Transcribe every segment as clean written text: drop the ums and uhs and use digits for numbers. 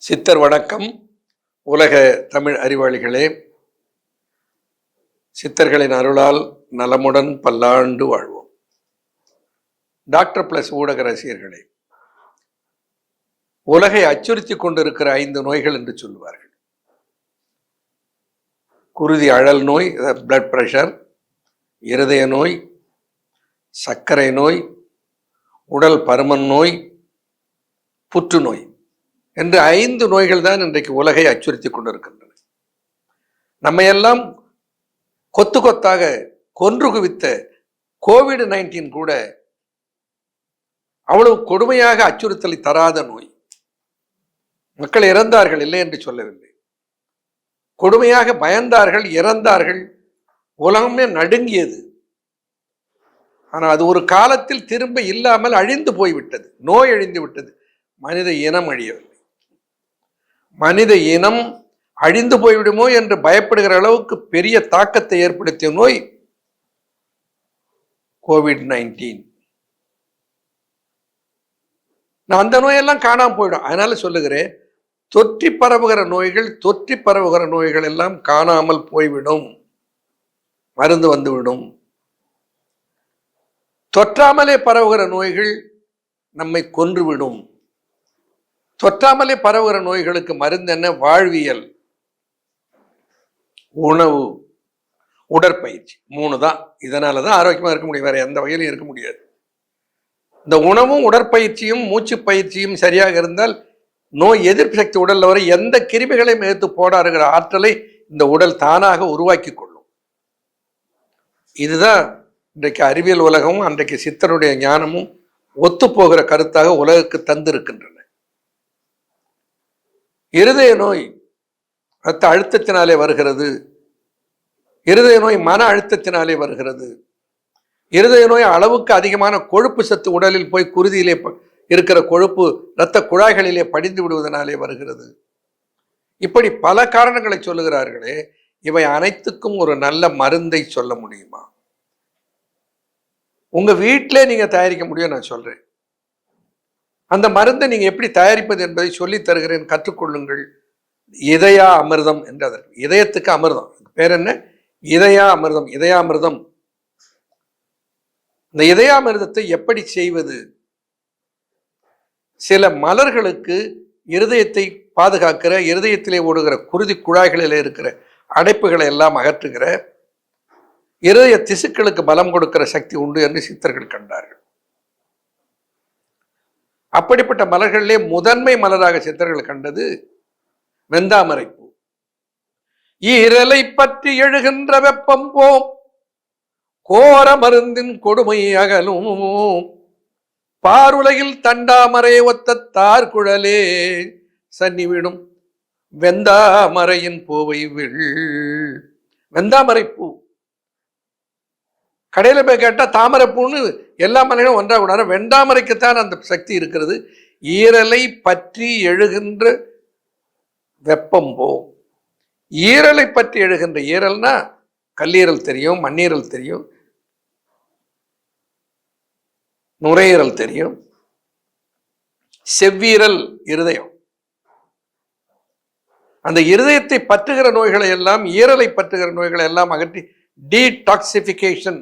சித்தர் வணக்கம். உலக தமிழ் அறிவாளிகளே, சித்தர்களின் அருளால் நலமுடன் பல்லாண்டு வாழ்வோம். டாக்டர் பிளஸ் ஊடக ரசிகர்களே, உலகை அச்சுறுத்தி கொண்டிருக்கிற 5 நோய்கள் என்று சொல்லுவார்கள். குருதி அழல் நோய், பிளட் பிரஷர், இருதய நோய், சர்க்கரை நோய், உடல் பருமன் நோய், புற்றுநோய் என்று 5 நோய்கள் தான் இன்றைக்கு உலகை அச்சுறுத்தி கொண்டிருக்கின்றன. நம்மையெல்லாம் கொத்து கொத்தாக கொன்று குவித்த COVID-19 கூட அவ்வளவு கொடுமையாக அச்சுறுத்தலை தராத நோய். மக்கள் இறந்தார்கள், இல்லை என்று சொல்லவில்லை. கொடுமையாக பயந்தார்கள், இறந்தார்கள், உலகமே நடுங்கியது. ஆனால் அது ஒரு காலத்தில் திரும்ப இல்லாமல் அழிந்து போய்விட்டது. நோய் அழிந்து விட்டது, மனித இனம் அழியவில்லை. மனித இனம் அழிந்து போய்விடுமோ என்று பயப்படுகிற அளவுக்கு பெரிய தாக்கத்தை ஏற்படுத்திய நோய் COVID-19. நான் அந்த நோயெல்லாம் காணாமல் போயிடும். அதனால சொல்லுகிறேன், தொற்றி பரவுகிற நோய்கள் எல்லாம் காணாமல் போய்விடும், மருந்து வந்துவிடும். தொற்றாமலே பரவுகிற நோய்கள் நம்மை கொன்றுவிடும். தொற்றாமலே பரவுகிற நோய்களுக்கு மருந்து என்ன? வாழ்வியல், உணவு, உடற்பயிற்சி. 3 தான். இதனாலதான் ஆரோக்கியமா இருக்க முடியும், வேற எந்த வகையிலும் இருக்க முடியாது. இந்த உணவும் உடற்பயிற்சியும் மூச்சு பயிற்சியும் சரியாக இருந்தால் நோய் எதிர்ப்பு சக்தி உடல்ல வரை எந்த கிருமிகளையும் எதிர்த்து போடாருகிற ஆற்றலை இந்த உடல் தானாக உருவாக்கி கொள்ளும். இதுதான் இன்றைக்கு அறிவியல் உலகமும் அன்றைக்கு சித்தருடைய ஞானமும் ஒத்துப்போகிற கருத்தாக உலகுக்கு தந்திருக்கின்றன. இருதய நோய் ரத்த அழுத்தத்தினாலே வருகிறது. இருதய நோய் மன அழுத்தத்தினாலே வருகிறது. இருதய நோய் அளவுக்கு அதிகமான கொழுப்பு சத்து உடலில் போய் குருதியிலே இருக்கிற கொழுப்பு இரத்த குழாய்களிலே படிந்து விடுவதனாலே வருகிறது. இப்படி பல காரணங்களை சொல்லுகிறார்களே, இவை அனைத்துக்கும் ஒரு நல்ல மருந்தை சொல்ல முடியுமா? உங்க வீட்டிலே நீங்க தயாரிக்க முடியும். நான் சொல்றேன், அந்த மருந்தை நீங்க எப்படி தயாரிப்பது என்பதை சொல்லி தருகிறேன், கற்றுக்கொள்ளுங்கள். இதயா அமிர்தம் என்று, அதற்கு இதயத்துக்கு அமிர்தம் பேர் என்ன? இதயா அமிர்தம். இதயாமிர்தம். இந்த இதயாமிர்தத்தை எப்படி செய்வது? சில மலர்களுக்கு இருதயத்தை பாதுகாக்கிற, இருதயத்திலே ஓடுகிற குருதி குழாய்களில் இருக்கிற அடைப்புகளை எல்லாம் அகற்றுகிற, இருதய திசுக்களுக்கு பலம் கொடுக்கிற சக்தி உண்டு என்று சித்தர்கள் கண்டார்கள். அப்படிப்பட்ட மலர்களிலே முதன்மை மலராக சித்தர்கள் கண்டது வெந்தாமரை பூ. ஈரலை பற்றி எழுகின்ற வெப்பம் போம், கோர மருந்தின் கொடுமை அகலும், பாருலகில் தண்டாமரை ஒத்த தார் குழலே சன்னிவிடும் வெந்தாமரையின் பூவை வில். வெந்தாமரை பூ கடையில போய் கேட்டா தாமரை பூன்னு எல்லா மலையும் ஒன்றா கூடாது. வெண்டாமரைக்குத்தான் அந்த சக்தி இருக்கிறது. ஈரலை பற்றி எழுகின்ற வெப்பம் போம். ஈரலை பற்றி எழுகின்ற, ஈரல்னா கல்லீரல் தெரியும், மண்ணீரல் தெரியும், நுரையீரல் தெரியும், செவ்வீரல் இருதயம். அந்த இருதயத்தை பற்றுகிற நோய்களை எல்லாம், ஈரலை பற்றுகிற நோய்களை எல்லாம் அகற்றி டீடாக்சிபிகேஷன்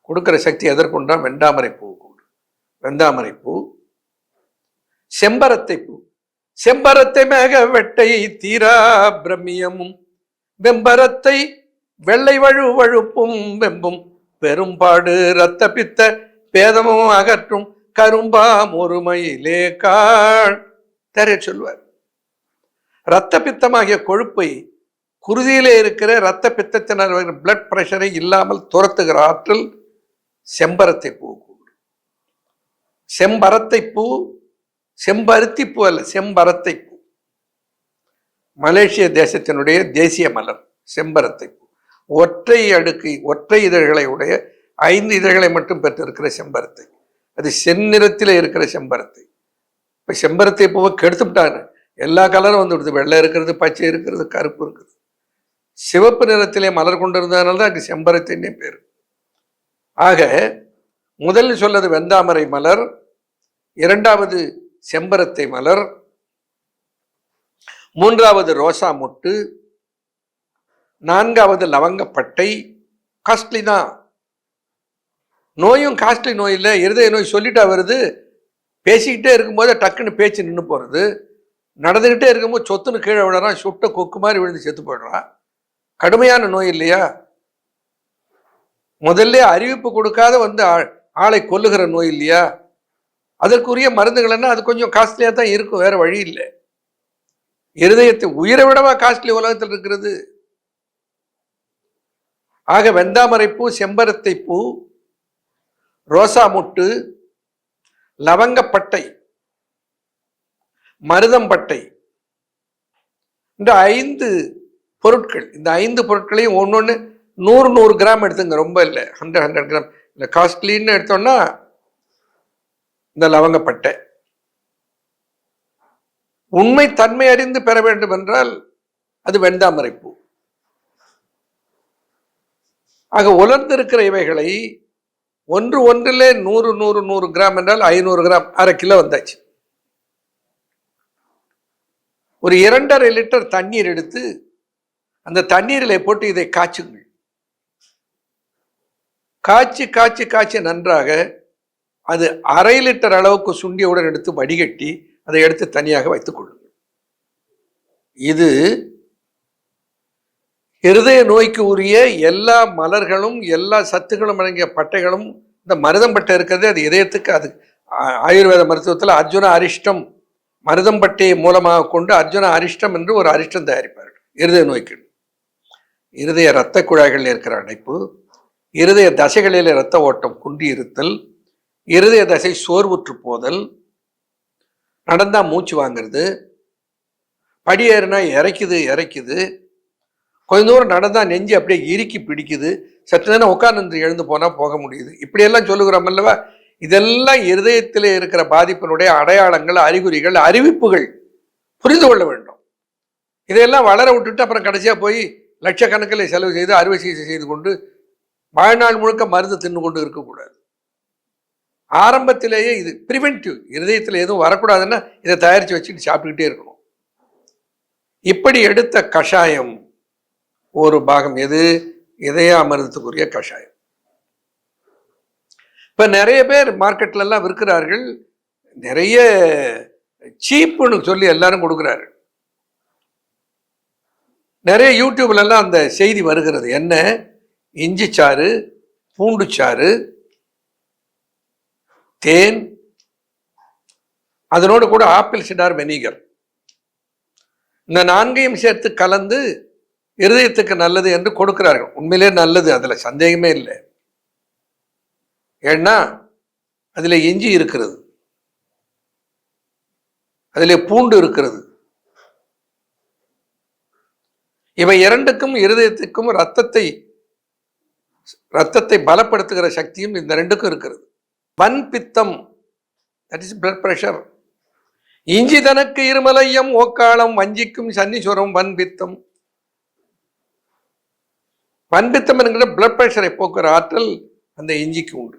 கொடுக்கிற சக்தி எதற்கொண்டா? வெண்டாமரை பூ கொண்டு. வெந்தாமரை பூ, செம்பரத்தை பூ. செம்பரத்தை மேக வெட்டை தீரா பிரமியமும், வெம்பரத்தை வெள்ளை வழு வழுப்பும் வெம்பும், பெரும்பாடு இரத்த பித்த பேதமும் அகற்றும் கரும்பாம் ஒருமையிலே காண். தெரிய சொல்வார். இரத்த பித்தமாகிய கொழுப்பை, குருதியிலே இருக்கிற இரத்த பித்தத்தினால் பிளட் பிரஷரை இல்லாமல் துரத்துகிற ஆற்றல் செம்பரத்தை பூ. செம்பரத்தை பூ, செம்பருத்தி பூ அல்ல, செம்பரத்தை பூ. மலேசிய தேசத்தினுடைய தேசிய மலர் செம்பரத்தை பூ. ஒற்றை அடுக்கு, ஒற்றை இதழ்களை உடைய 5 இதழ்களை மட்டும் பெற்றிருக்கிற செம்பரத்தை. அது செந்நிறத்தில் இருக்கிற செம்பரத்தை. இப்ப செம்பரத்தை பூவை கெடுத்துட்டாங்க. எல்லா கலரும் வந்து விடுது. வெள்ளை இருக்கிறது, பச்சை இருக்கிறது, கருப்பு இருக்குது. சிவப்பு நிறத்திலே மலர் கொண்டிருந்ததுனால தான் அங்கு செம்பரத்தின்னே பேர். ஆக முதலில் சொல்லது வெந்தாமரை மலர், இரண்டாவது செம்பரத்தை மலர், மூன்றாவது ரோசா மொட்டு, நான்காவது லவங்கப்பட்டை. காஸ்ட்லி தான். நோயும் காஸ்ட்லி நோய் இல்லை. இருதய நோய் சொல்லிட்டா வருது. பேசிக்கிட்டே இருக்கும்போது டக்குன்னு பேச்சு நின்று போகிறது. நடந்துக்கிட்டே இருக்கும்போது சொத்துன்னு கீழே விடுறான், சுட்ட கொக்கு மாதிரி விழுந்து செத்து போயிடுறான். கடுமையான நோய் இல்லையா? முதல்ல அறிவிப்பு கொடுக்காத வந்து ஆளை கொல்லுகிற நோய் இல்லையா? அதற்குரிய மருந்துகள்னா அது கொஞ்சம் காஸ்ட்லியா தான் இருக்கும், வேற வழி இல்லை. இருதயத்தை உயிரை விடவா காஸ்ட்லி உலகத்தில் இருக்கிறது? ஆக வெந்தாமரை பூ, செம்பருத்தை பூ, ரோசா முட்டு, லவங்கப்பட்டை, மருதம்பட்டை, இந்த 5 பொருட்கள். இந்த 5 பொருட்களையும் ஒன்னொன்னு 100 கிராம் எடுத்துங்க, ரொம்ப இல்லை. 100 கிராம். இந்த காஸ்ட்லின்னு எடுத்தோம்னா இந்த லவங்கப்பட்டை. உண்மை தன்மை அறிந்து பெற வேண்டும் என்றால் அது வெண்தாமரை பூ. ஆக உலர்ந்திருக்கிற இவைகளை ஒன்றிலே 100 கிராம் என்றால் 500 கிராம், அரை கிலோ வந்தாச்சு. ஒரு 2.5 லிட்டர் தண்ணீர் எடுத்து அந்த தண்ணீரில் போட்டு இதை காய்ச்சுங்கள். காய்ச்சி காய்ச்சி காய்ச்சி நன்றாக அது 1/2 லிட்டர் அளவுக்கு சுண்டியவுடன் எடுத்து வடிகட்டி அதை எடுத்து தனியாக வைத்துக் கொள்ளுங்கள். இது இருதய நோய்க்கு உரிய எல்லா மலர்களும் எல்லா சத்துக்களும் அடங்கிய பட்டைகளும். இந்த மருதம்பட்டை இருக்கிறது அது இதயத்துக்கு. அது ஆயுர்வேத மருத்துவத்தில் அர்ஜுன அரிஷ்டம், மருதம்பட்டையை மூலமாக கொண்டு அர்ஜுன அரிஷ்டம் என்று ஒரு அரிஷ்டம் தயாரிப்பார்கள் இருதய நோய்க்கு. இருதய இரத்த குழாய்களில் இருக்கிற அடைப்பு, இருதய தசைகளில் இரத்த ஓட்டம் குன்றி இருத்தல், இருதய தசை சோர்வுற்று போதல், நடந்தா மூச்சு வாங்கிறது, படியேறினா இறைக்குது, கொஞ்ச தூரம் நடந்தா நெஞ்சு அப்படியே இறுக்கி பிடிக்குது, சற்று நேரம் உட்கார்ந்து எழுந்து போனா போக முடியுது, இப்படியெல்லாம் சொல்லுகிறோம் அல்லவா? இதெல்லாம் இருதயத்தில் இருக்கிற பாதிப்பினுடைய அடையாளங்கள், அறிகுறிகள், அறிவிப்புகள். புரிந்து கொள்ள வேண்டும். இதையெல்லாம் வளர விட்டுட்டு அப்புறம் கடைசியா போய் லட்சக்கணக்கில் செலவு செய்து அறுவை சிகிச்சை செய்து கொண்டு வாழ்நாள் முழுக்க மருந்து தின்னு கொண்டு இருக்கக்கூடாது. ஆரம்பத்திலேயே இது பிரிவென்டிவ். இருதயத்தில் எதுவும் வரக்கூடாதுன்னா இதை தயாரித்து வச்சுட்டு சாப்பிட்டுக்கிட்டே இருக்கணும். இப்படி எடுத்த கஷாயம் ஒரு பாகம். எது? இதய அமிர்தத்துக்குரிய கஷாயம். இப்ப நிறைய பேர் மார்க்கெட்ல எல்லாம் விற்கிறார்கள். நிறைய சீப்புன்னு சொல்லி எல்லாரும் கொடுக்குறாரு. நிறைய யூடியூப்ல எல்லாம் அந்த செய்தி வருகிறது. என்ன? இஞ்சி சாறு, பூண்டு சாறு, தேன், அதனோடு கூட ஆப்பிள் சிடார் வெனிகர், இந்த 4ஐயும் சேர்த்து கலந்து இருதயத்துக்கு நல்லது என்று கொடுக்கிறார்கள். உண்மையிலே நல்லது, அதுல சந்தேகமே இல்லை. ஏன்னா அதுல இஞ்சி இருக்கிறது, அதுல பூண்டு இருக்கிறது. இவை இரண்டுக்கும், இருதயத்துக்கும் ரத்தத்தை பலப்படுத்துகிற சக்தியும் இந்த ரெண்டுக்கும் இருக்கிறது. வன்பித்தம், தட் இஸ் பிளட் பிரஷர். இஞ்சி தனக்கு இருமலையம் ஓக்காளம் வஞ்சிக்கும் சன்னிசுரம் வன்பித்தம். வன்பித்தம் என்கிற பிளட் பிரஷரை போக்குற ஆற்றல் அந்த இஞ்சிக்கு உண்டு.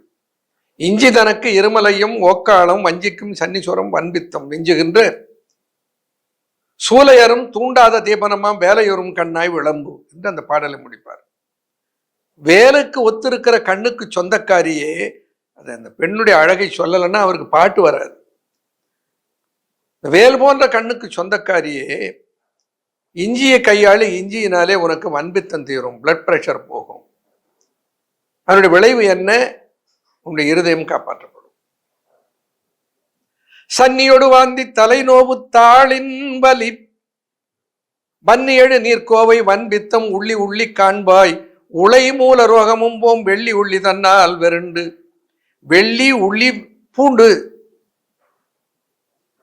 இஞ்சி தனக்கு இருமலையும் ஓக்காளம் வஞ்சிக்கும் சன்னிசுரம் வன்பித்தம் நெஞ்சுகின்ற சூலையரும் தூண்டாத தீபனமாம் வேலையொரும் கண்ணாய் விளம்பு என்று அந்த பாடலை முடிப்பார். வேலுக்கு ஒத்திருக்கிற கண்ணுக்கு சொந்தக்காரியே, அது அந்த பெண்ணுடைய அழகை சொல்லலைன்னா அவருக்கு பாட்டு வராது. வேல் போன்ற கண்ணுக்கு சொந்தக்காரியே, இஞ்சியை கையாளி, இஞ்சியினாலே உனக்கு வன்பித்தம் தீரும், பிளட் பிரஷர் போகும். அதனுடைய விளைவு என்ன? உன்னுடைய இருதயம் காப்பாற்றப்படும். சன்னியொடு வாந்தி தலை நோவு தாளின் வலி வன்னியழு நீர்க்கோவை வன்பித்தம் உள்ளி உள்ளி காண்பாய் உளை மூல ரோகமும் போம் வெள்ளி உள்ளி தன்னால் வெருண்டு. வெள்ளி, உள்ளி, பூண்டு.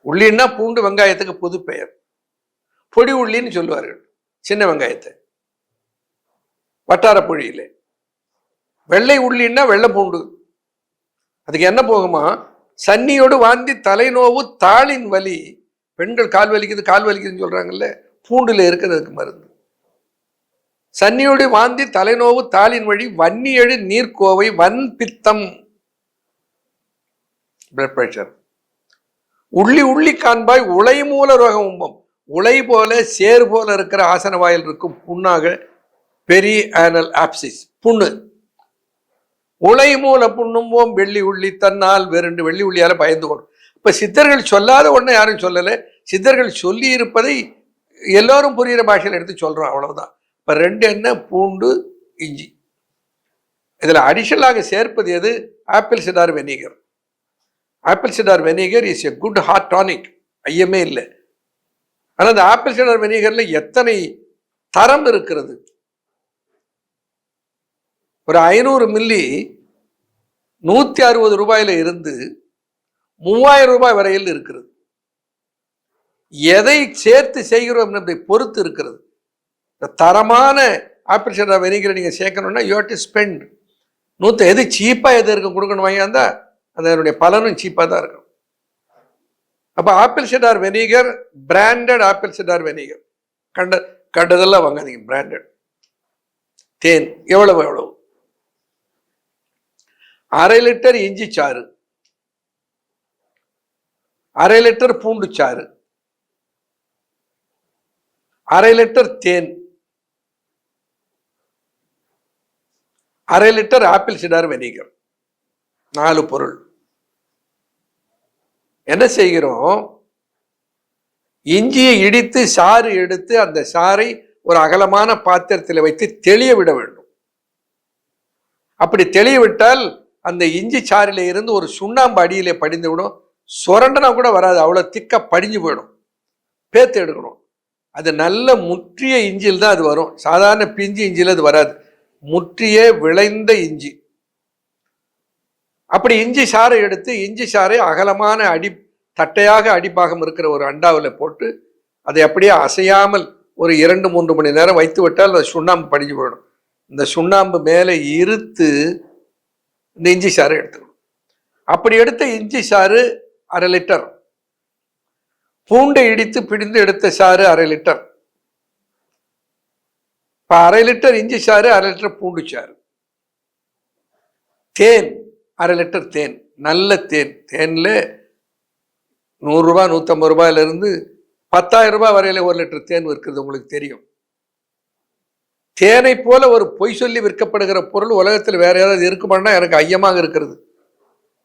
உள்ளின்னா பூண்டு, வெங்காயத்துக்கு புது பெயர். பொடி உள்ளின்னு சொல்லுவார்கள் சின்ன வெங்காயத்தை வட்டார பொழியில. வெள்ளை உள்ளின்னா வெள்ளை பூண்டு. அதுக்கு என்ன போகுமா? சன்னியோடு வாந்தி தலைநோவு தாளின் வலி. பெண்கள் கால் வலிக்குதுன்னு சொல்றாங்கல்ல, பூண்டுல இருக்கிறதுக்கு மருந்து. சன்னியோடு வாந்தி தலைநோவு தாளின் வழி வன்னியழு நீர்க்கோவை வன்பித்தம், பிளட் பிரஷர். உள்ளி உள்ளி காண்பாய் உளை மூல ரோகம் உம்பம். உலை போல சேர் போல இருக்கிற ஆசன வாயில் இருக்கும் புண்ணாக பெரி ஆனல் ஆப்சிஸ் புண்ணு. உலை மூல புண்ணும்போம் வெள்ளி உள்ளி தன்னால் வேறு வெள்ளி உள்ளியால பயந்து கொள்ளும். இப்ப சித்தர்கள் சொல்லாத ஒண்ணு யாரும் சொல்லலை. சித்தர்கள் சொல்லி இருப்பதை எல்லோரும் புரிகிற பாஷையில் எடுத்து சொல்றோம், அவ்வளவுதான். இப்ப ரெண்டு என்ன, பூண்டு இஞ்சி. இதுல அடிஷனலாக சேர்ப்பது எது? Apple cider vinegar. Apple cider vinegar is a good heart tonic, ஐயமே இல்லை. ஆனால் அந்த ஆப்பிள் சிடார் வெனிகர்ல எத்தனை தரம் இருக்கிறது. ஒரு 500 மில்லி 160 ரூபாயில இருந்து 3000 ரூபாய் வரையில் இருக்கிறது. எதை சேர்த்து செய்கிறோம் என்பதை பொறுத்து இருக்கிறது. தரமான ஆப்பிள் சிடார் வெனிகரை நீங்க சேர்க்கணும்னா யூ ஹேவ் டு ஸ்பெண்ட். எது சீப்பா எது இருக்க கொடுக்கணும் வாங்கியாந்தா அதனுடைய பலனும் சீப்பா தான் இருக்கும். அப்ப apple cider vinegar, branded apple cider vinegar, கண்டதெல்லாம் வாங்காதீங்க, பிராண்டட். தேன் எவ்வளவு எவ்வளவு, 1/2 லிட்டர் இஞ்சி சாறு, 1/2 லிட்டர் பூண்டு சாறு, 1/2 லிட்டர் தேன், 1/2 லிட்டர் ஆப்பிள் சிடார் வெனிகர். 4 பொருள். என்ன செய்கிறோம்? இஞ்சியை இடித்து சாறு எடுத்து அந்த சாறை ஒரு அகலமான பாத்திரத்தில் வைத்து தெளிய விட வேண்டும். அப்படி தெளிய விட்டால் அந்த இஞ்சி சாறில இருந்து ஒரு சுண்ணாம்பு அடியிலே படிந்து விடும். சுரண்டனா கூட வராது, அவ்வளவு திக்கா படிஞ்சு போயிடும். பேத்து எடுக்கணும். அது நல்ல முற்றிய இஞ்சில் தான் அது வரும். சாதாரண பிஞ்சு இஞ்சில் அது வராது. முற்றிய விளைந்த இஞ்சி. அப்படி இஞ்சி சாறை எடுத்து இஞ்சி சாறை அகலமான தட்டையாக அடிப்பாகம் இருக்கிற ஒரு அண்டாவில் போட்டு அதை அப்படியே அசையாமல் ஒரு 2-3 மணி நேரம் வைத்து விட்டால் அந்த சுண்ணாம்பு படிஞ்சு போயிடும். இந்த சுண்ணாம்பு மேலே இருத்து இந்த இஞ்சி சாறு எடுத்துக்கணும். அப்படி எடுத்த இஞ்சி சாறு 1/2 லிட்டர், பூண்டை இடித்து பிடிந்து எடுத்த சாறு 1/2 லிட்டர். இப்போ 1/2 லிட்டர் இஞ்சி சாறு, 1/2 லிட்டர் பூண்டு சாறு. தேன் 1/2 லிட்டர் தேன், நல்ல தேன். தேன்ல 100 ரூபாய் 150 ரூபாயிலிருந்து 10,000 ரூபாய் வரையில 1 லிட்டர் தேன் விற்கிறது, உங்களுக்கு தெரியும். தேனை போல ஒரு பொய் சொல்லி விற்கப்படுகிற பொருள் உலகத்தில் வேற ஏதாவது இருக்குமானா எனக்கு ஐயமாக இருக்கிறது.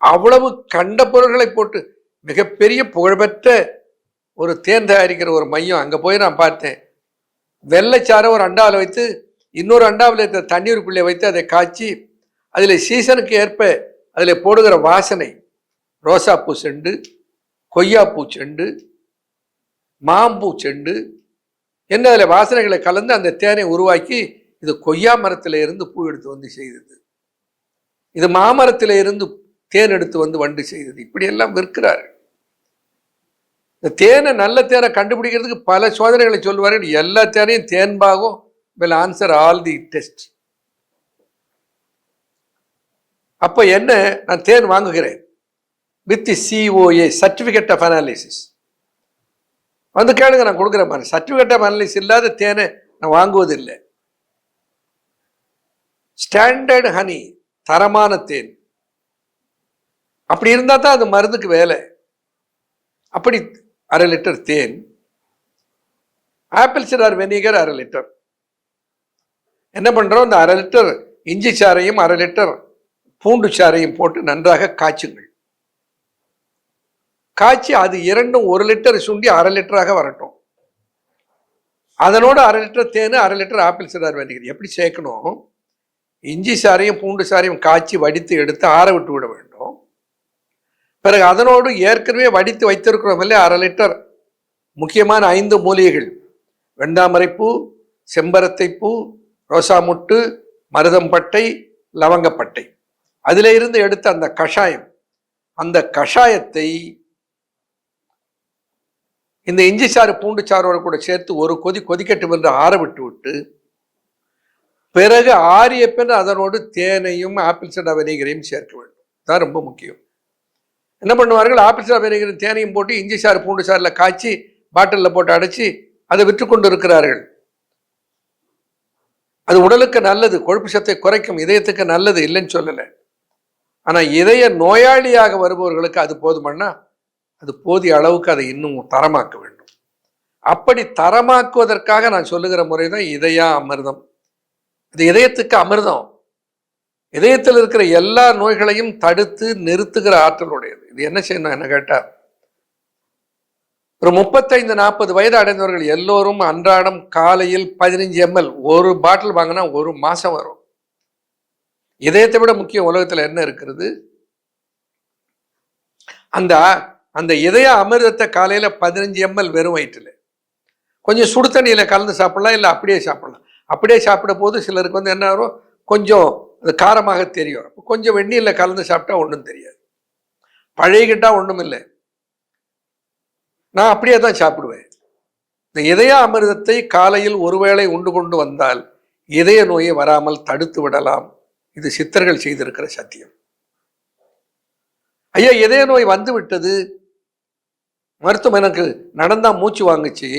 அவ்வளவு கண்ட பொருள்களை போட்டு மிகப்பெரிய புகழ்பெற்ற ஒரு தேன் தயாரிக்கிற ஒரு மையம் அங்க போய் நான் பார்த்தேன். வெள்ளைச்சாரை ஒரு அண்டாவில் வைத்து இன்னொரு அண்டாவில் இருக்கிற தண்ணீருக்குள்ளே வைத்து அதை காய்ச்சி அதில் சீசனுக்கு ஏற்ப அதில் போடுகிற வாசனை, ரோசாப்பூ செண்டு, கொய்யாப்பூ செண்டு, மாம்பூ செண்டு என்ன அதில் வாசனைகளை கலந்து அந்த தேனை உருவாக்கி இது கொய்யா மரத்தில் இருந்து பூ எடுத்து வந்து செய்தது, இது மாமரத்தில் இருந்து தேன் எடுத்து வந்து வண்டு செய்தது. இப்படியெல்லாம் விற்கிறார்கள். இந்த தேனை நல்ல தேனை கண்டுபிடிக்கிறதுக்கு பல சோதனைகளை சொல்லுவார்கள். எல்லா தேனையும் தேன்பாகும் will answer all the tests. அப்போ என்ன, நான் தேன் வாங்குகிறேன் with COA, certificate of analysis. வந்து கேளுங்க, நான் கொடுக்குற மாதிரி. சர்டிபிகேட் ஆஃப் அனாலிசிஸ் இல்லாத தேனை நான் வாங்குவதில்லை. ஸ்டாண்டர்ட் ஹனி, தரமான தேன். அப்படி இருந்தால் தான் அது மருந்துக்கு வேலை. அப்படி 1/2 லிட்டர் தேன், ஆப்பிள் சிடார் வெனிகர் 1/2 லிட்டர். என்ன பண்றோம், இந்த 1/2 லிட்டர் இஞ்சி சாறையும் 1/2 லிட்டர் பூண்டு சாறையும் போட்டு நன்றாக காய்ச்சுங்கள். காய்ச்சி அது இரண்டும் 1 லிட்டர் சுண்டி 1/2 லிட்டராக வரட்டும். அதனோட 1/2 லிட்டர் தேன், 1/2 லிட்டர் ஆப்பிள் சிடார் வெனிகர். எப்படி சேர்க்கணும், இஞ்சி சாறையும் பூண்டு சாறையும் காய்ச்சி வடித்து எடுத்து ஆற விட்டு விட வேண்டும். பிறகு அதனோடு ஏற்கனவே வடித்து வைத்திருக்கிறோம் இல்லை 1/2 லிட்டர் முக்கியமான 5 மூலிகைகள், வெண்டாமரைப்பூ, செம்பரத்தை பூ, ரோசாமுட்டு, மருதம்பட்டை, லவங்கப்பட்டை, அதில் இருந்து எடுத்த அந்த கஷாயம், அந்த கஷாயத்தை இந்த இஞ்சி சாறு பூண்டு சாரோடு கூட சேர்த்து ஒரு கொதி கொதிக்கட்டும் என்று ஆற விட்டு விட்டு பிறகு ஆறிய பின் அதனோடு தேனையும் ஆப்பிள் சிடார் வெனிகரையும் சேர்க்க வேண்டும். தான் ரொம்ப முக்கியம். என்ன பண்ணுவார்கள், ஆப்பிள் சிடார் வெனிகரையும் தேனையும் போட்டு இஞ்சி சாறு பூண்டு சாறில் காய்ச்சி பாட்டிலில் போட்டு அடைச்சி அதை விற்று கொண்டு இருக்கிறார்கள். அது உடலுக்கு நல்லது, கொழுப்பு சத்தை குறைக்கும், இதயத்துக்கு நல்லது, இல்லைன்னு சொல்லலை. ஆனால் இதய நோயாளியாக வருபவர்களுக்கு அது போதுமன்னா அது போதிய அளவுக்கு அதை இன்னும் தரமாக்க வேண்டும். அப்படி தரமாக்குவதற்காக நான் சொல்லுகிற முறை தான் இதயா அமிர்தம். இது இதயத்துக்கு அமிர்தம். இதயத்தில் இருக்கிற எல்லா நோய்களையும் தடுத்து நிறுத்துகிற ஆற்றல் உடையது. இது என்ன செய்யணும் என்ன கேட்டா, ஒரு 35-40 வயது அடைந்தவர்கள் எல்லோரும் அன்றாடம் காலையில் 15 ml ஒரு பாட்டில் வாங்கினா ஒரு மாசம் வரும். இதயத்தை விட முக்கியம் உலகத்தில் என்ன இருக்கிறது? அந்த அந்த இதய அமிர்தத்தை காலையில 15 ml வெறும் வயிற்றுல கொஞ்சம் சுடு தண்ணியில கலந்து சாப்பிடலாம், இல்லை அப்படியே சாப்பிடலாம். அப்படியே சாப்பிட போது சிலருக்கு வந்து என்ன வரும், கொஞ்சம் அது காரமாக தெரியும். கொஞ்சம் வெந்நீரில் கலந்து சாப்பிட்டா ஒன்றும் தெரியாது, பழகிக்கிட்டா ஒன்றும் இல்லை. நான் அப்படியே தான் சாப்பிடுவேன். இந்த இதய அமிர்தத்தை காலையில் ஒருவேளை உண்டு கொண்டு வந்தால் இதய நோயை வராமல் தடுத்து விடலாம். இது சித்தர்கள் செய்திருக்கிற சத்தியம். ஐயா, இதய நோய் வந்து விட்டது, மருத்துவம் எனக்கு நடந்தா மூச்சு வாங்குச்சு,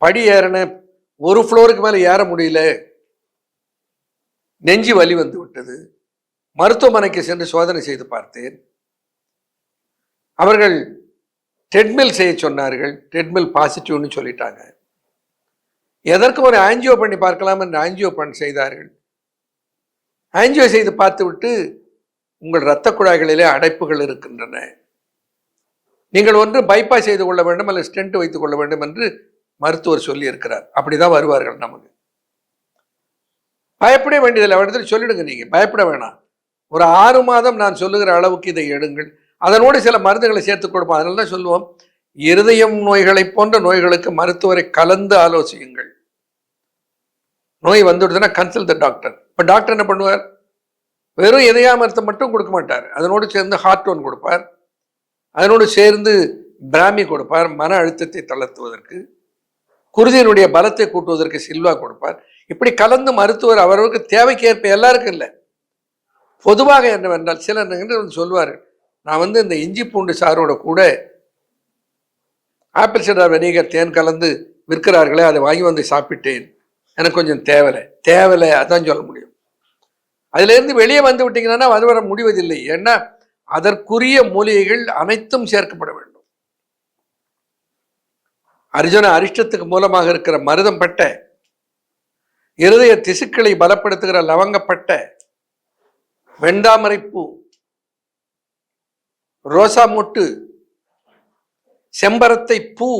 படி ஏறின ஒரு ஃப்ளோருக்கு மேலே ஏற முடியல, நெஞ்சு வலி வந்து விட்டது, மருத்துவமனைக்கு சென்று சோதனை செய்து பார்த்தேன். அவர்கள் ட்ரெட்மில் செய்ய சொன்னார்கள். ட்ரெட்மில் பாசிட்டிவ்னு சொல்லிட்டாங்க. எதற்கு ஒரு ஆன்ஜியோ பண்ணி பார்க்கலாம் என்று ஆன்ஜியோ செய்தார்கள். ஆன்ஜியோ செய்து பார்த்து விட்டு, உங்கள் இரத்த குழாய்களிலே அடைப்புகள் இருக்கின்றன, நீங்கள் ஒன்று பைபாஸ் செய்து கொள்ள வேண்டும் அல்லது ஸ்டென்ட் வைத்துக் கொள்ள வேண்டும் என்று மருத்துவர் சொல்லி இருக்கிறார். அப்படிதான் வருவார்கள். நமக்கு பயப்பட வேண்டியதில்லை. இடத்துல சொல்லிடுங்க, நீங்க பயப்பட வேணாம். ஒரு 6 மாதம் நான் சொல்லுகிற அளவுக்கு இதை எடுங்கள், அதனோடு சில மருந்துகளை சேர்த்துக் கொடுப்போம். அதனால தான் சொல்லுவோம், இருதயம் நோய்களை போன்ற நோய்களுக்கு மருத்துவரை கலந்து ஆலோசியுங்கள். நோய் வந்துடுதுன்னா கன்சல்ட் த டாக்டர். இப்போ டாக்டர் என்ன பண்ணுவார், வெறும் இதய மருத்துவம் மட்டும் கொடுக்க மாட்டார், அதனோடு சேர்ந்து ஹார்டோன் கொடுப்பார், அதனோடு சேர்ந்து பிராமி கொடுப்பார், மன அழுத்தத்தை தளர்த்துவதற்கு, குருதியினுடைய பலத்தை கூட்டுவதற்கு சில்வா கொடுப்பார். இப்படி கலந்து மருத்துவர் அவர்களுக்கு தேவைக்கேற்ப, எல்லாருக்கும் இல்லை, பொதுவாக என்னவென்றால் சிலர் சொல்வார்கள், நான் வந்து இந்த இஞ்சி பூண்டு சாரோட கூட ஆப்பிள் சிடர் வினிகர் தேன் கலந்து விற்கிறார்களே, அதை வாங்கி வந்து சாப்பிட்டேன், எனக்கு கொஞ்சம் தேவலை அதான் சொல்ல முடியும். அதிலிருந்து வெளியே வந்து விட்டீங்கன்னா அது வர முடிவதில்லை. ஏன்னா அதற்குரிய மூலிகைகள் அனைத்தும் சேர்க்கப்பட வேண்டும். அர்ஜுன அரிஷ்டத்துக்கு மூலமாக இருக்கிற மருதம் பட்டை, இருதய திசுக்களை பலப்படுத்துகிற லவங்கப்பட்ட, வெண்டாமரை பூ, ரோசா மொட்டு, செம்பரத்தை பூ,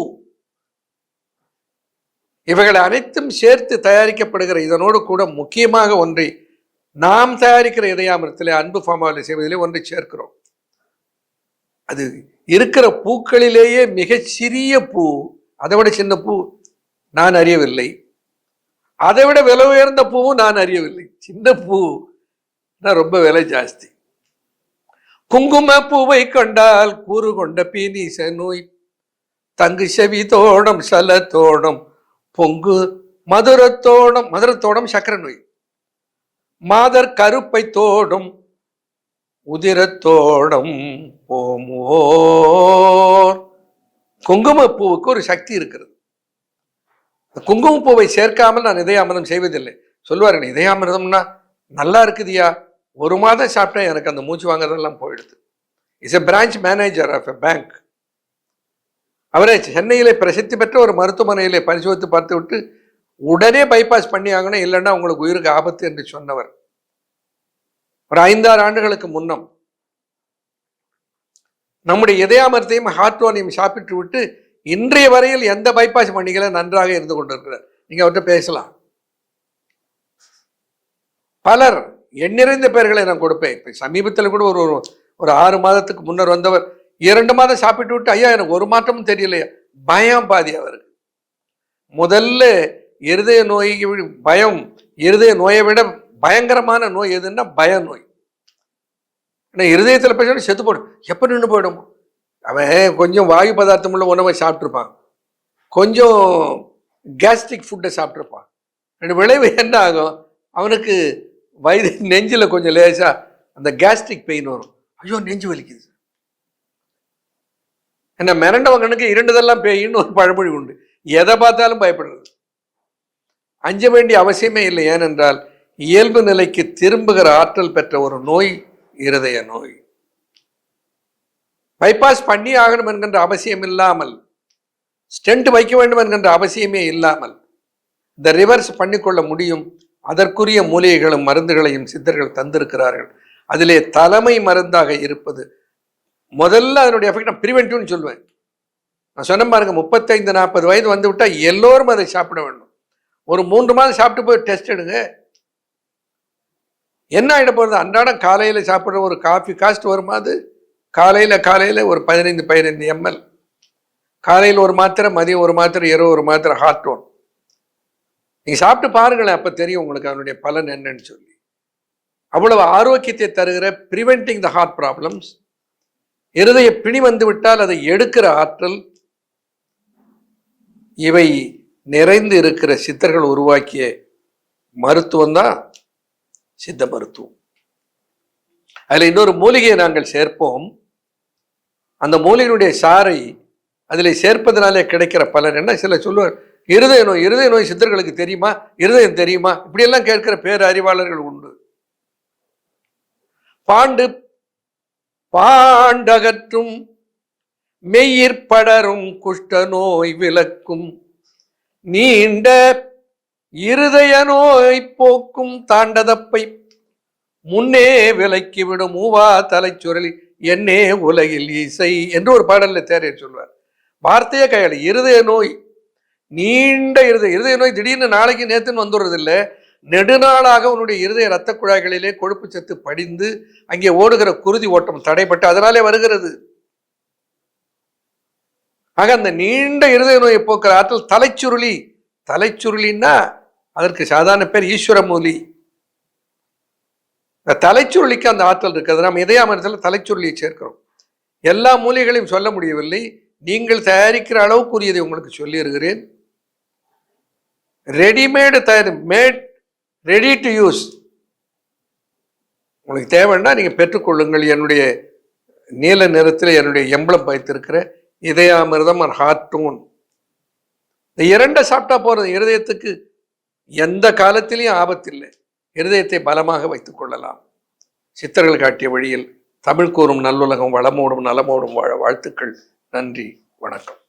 இவைகள் அனைத்தும் சேர்த்து தயாரிக்கப்படுகிற இதனோடு கூட முக்கியமாக ஒன்றை நாம் தயாரிக்கிற இதயாமிரத்திலே அன்பு ஃபார்மாவில் செய்வதிலே ஒன்றை சேர்க்கிறோம். அது இருக்கிற பூக்களிலேயே மிக சிறிய பூ, அதை விட சின்ன பூ நான் அறியவில்லை, அதை விட விலை உயர்ந்த பூவும் நான் அறியவில்லை. சின்ன பூ ரொம்ப விலை ஜாஸ்தி. குங்கும பூவை கண்டால் கூறு கொண்ட பீனிச நோய், தங்கு செவி தோடம் சலத்தோடம் பொங்கு மதுரத்தோடம் சக்கரை நோய், மாதர் கருப்பை தோடும் உதிரத்தோடம் போமோர். குங்குமப்பூவுக்கு ஒரு சக்தி இருக்கிறது. குங்குமப்பூவை சேர்க்காமல் நான் இதயாமிர்தம் செய்வதில்லை. சொல்லுவார்கள், இதயாமிர்தம்னா நல்லா இருக்குதியா, ஒரு மாதம் சாப்பிட்டேன், எனக்கு அந்த மூச்சு வாங்குறதெல்லாம் போயிடுது. Is a branch manager of a bank. அவரை சென்னையிலே பிரசித்தி பெற்ற ஒரு மருத்துவமனையிலே பரிசோதித்து பார்த்து விட்டு உடனே பைபாஸ் பண்ணி ஆகணும், இல்லைன்னா உங்களுக்கு உயிருக்கு ஆபத்து என்று சொன்னவர். ஒரு 5-6 ஆண்டுகளுக்கு முன்னம் நம்முடைய இதயாமிர்தத்தையும் ஹார்டோனையும் சாப்பிட்டு விட்டு இன்றைய வரையில் எந்த பைபாஸ் பண்ணிக்கல, நன்றாக இருந்து கொண்டிருக்கிறார். நீங்க அவர்கிட்ட பேசலாம். பலர் எண்ணிறைந்த பேர்களை நான் கொடுப்பேன். இப்ப சமீபத்தில் கூட ஒரு 6 மாதத்துக்கு முன்னர் வந்தவர் 2 மாதம் சாப்பிட்டு விட்டு, ஐயா எனக்கு ஒரு மாற்றமும் தெரியலையா, பயம் பாதி அவருக்கு. முதல்ல இருதய நோய் பயம், இருதய நோயை விட பயங்கரமான நோய் எதுன்னா பய நோய். ஏன்னா இருதயத்தில் பேச செத்து போடும், எப்போ நின்று போயிடும். அவன் கொஞ்சம் வாயு பதார்த்தம் உள்ள உணவை சாப்பிட்ருப்பான், கொஞ்சம் கேஸ்ட்ரிக் ஃபுட்டை சாப்பிட்ருப்பான். விளைவு என்ன ஆகும், அவனுக்கு வயது நெஞ்சில் கொஞ்சம் லேசா அந்த கேஸ்ட்ரிக் பெயின் வரும். ஐயோ நெஞ்சு வலிக்குது. என்ன மிரண்டவங்கனுக்கு இரண்டுதெல்லாம் பேயின்னு ஒரு பழமொழி உண்டு. எதை பார்த்தாலும் பயப்படுறது. அஞ்ச வேண்டிய அவசியமே இல்லை. ஏனென்றால் இயல்பு நிலைக்கு திரும்புகிற ஆற்றல் பெற்ற ஒரு நோய் இருதய நோய். பைபாஸ் பண்ணி ஆகணும் என்கின்ற அவசியம் இல்லாமல் ஸ்டென்ட் வைக்க வேண்டும் என்கின்ற அவசியமே இல்லாமல் இந்த ரிவர்ஸ் பண்ணிக்கொள்ள முடியும். அதற்குரிய மூலிகைகளும் மருந்துகளையும் சித்தர்கள் தந்திருக்கிறார்கள். அதிலே தலைமை மருந்தாக இருப்பது, முதல்ல அதனுடைய எஃபெக்ட் நான் ப்ரிவென்டிவ்னு சொல்லுவேன். நான் சொன்ன பாருங்க, 35-40 வயது வந்து விட்டால் எல்லோரும் அதை சாப்பிட வேண்டும். ஒரு 3 மாதம் சாப்பிட்டு போய் டெஸ்ட் எடுங்க. என்ன ஆகிட போகிறது? அன்றாடம் காலையில் சாப்பிட்ற ஒரு காஃபி காஸ்ட் வருமா? அது காலையில் ஒரு 15 ml, காலையில் ஒரு மாத்திரை, மதியம் ஒரு மாத்திரை, இரவு ஒரு மாத்திரை, ஹார்ட்-டோன். நீங்கள் சாப்பிட்டு பாருங்களேன், அப்போ தெரியும் உங்களுக்கு அதனுடைய பலன் என்னன்னு சொல்லி. அவ்வளவு ஆரோக்கியத்தை தருகிற ப்ரிவென்டிங் த ஹார்ட் ப்ராப்ளம்ஸ், இருதய பிணி வந்து விட்டால் அதை எடுக்கிற ஆற்றல், இவை நிறைந்து இருக்கிற சித்தர்கள் உருவாக்கிய மருத்துவம் தான் சித்த மருத்துவம். அதில் இன்னொரு மூலிகையை நாங்கள் சேர்ப்போம். அந்த மூலிகையினுடைய சாறை அதில் சேர்ப்பதனாலே கிடைக்கிற பலன் என்ன? சில சொல்லுவார், இருதய நோய் சித்தர்களுக்கு தெரியுமா, இருதயம் தெரியுமா, இப்படியெல்லாம் கேட்கிற பேரறிவாளர்கள் உண்டு. பாண்டகற்றும் மெய்யிற்படரும் குஷ்ட நோய் விலக்கும் நீண்ட இருதய நோய் போக்கும் தாண்டதப்பை முன்னே விலக்கிவிடும் மூவா தலைச்சுரலி என்னே உலகில் இசை என்று ஒரு பாடல்ல தேரையர் சொல்வார். வார்த்தையே கையாளு. இருதய நோய், நீண்ட இருதய நோய் திடீர்னு நாளைக்கு நேத்துன்னு வந்துடுறது இல்லை. நெடுநாளாக உன்னுடைய இருதய இரத்த குழாய்களிலே கொழுப்பு சத்து படிந்து அங்கே ஓடுகிற குருதி ஓட்டம் தடைப்பட்டு அதனாலே வருகிறது. ஆக அந்த நீண்ட இருதய நோயை போக்குற ஆற்றல் தலைச்சுருளி. தலைச்சுருளின்னா அதற்கு சாதாரண பேர் ஈஸ்வர மூலி. தலைச்சுருளிக்கு அந்த ஆற்றல் இருக்கிறது. நம்ம இதயாமரத்தில் தலைச்சுருளியை சேர்க்கிறோம். எல்லா மூலிகளையும் சொல்ல முடியவில்லை, நீங்கள் தயாரிக்கிற அளவுக்குரியதை உங்களுக்கு சொல்லி இருக்கிறேன். Readymade mat ready to use உங்களுக்கு தேவைன்னா நீங்கள் பெற்றுக்கொள்ளுங்கள். என்னுடைய நீல நிறத்தில் என்னுடைய எம்பளம் வைத்திருக்கிற இதயாமிர்தம் ஒரு ஹார்ட்-டோன், இந்த 2 சாப்பிட்டா போகிறது. இருதயத்துக்கு எந்த காலத்திலையும் ஆபத்தில்லை. இருதயத்தை பலமாக வைத்துக் கொள்ளலாம். சித்தர்கள் காட்டிய வழியில் தமிழ் கூறும் நல்லுலகம் வளமோடும் நலமோடும் வாழ வாழ்த்துக்கள். நன்றி, வணக்கம்.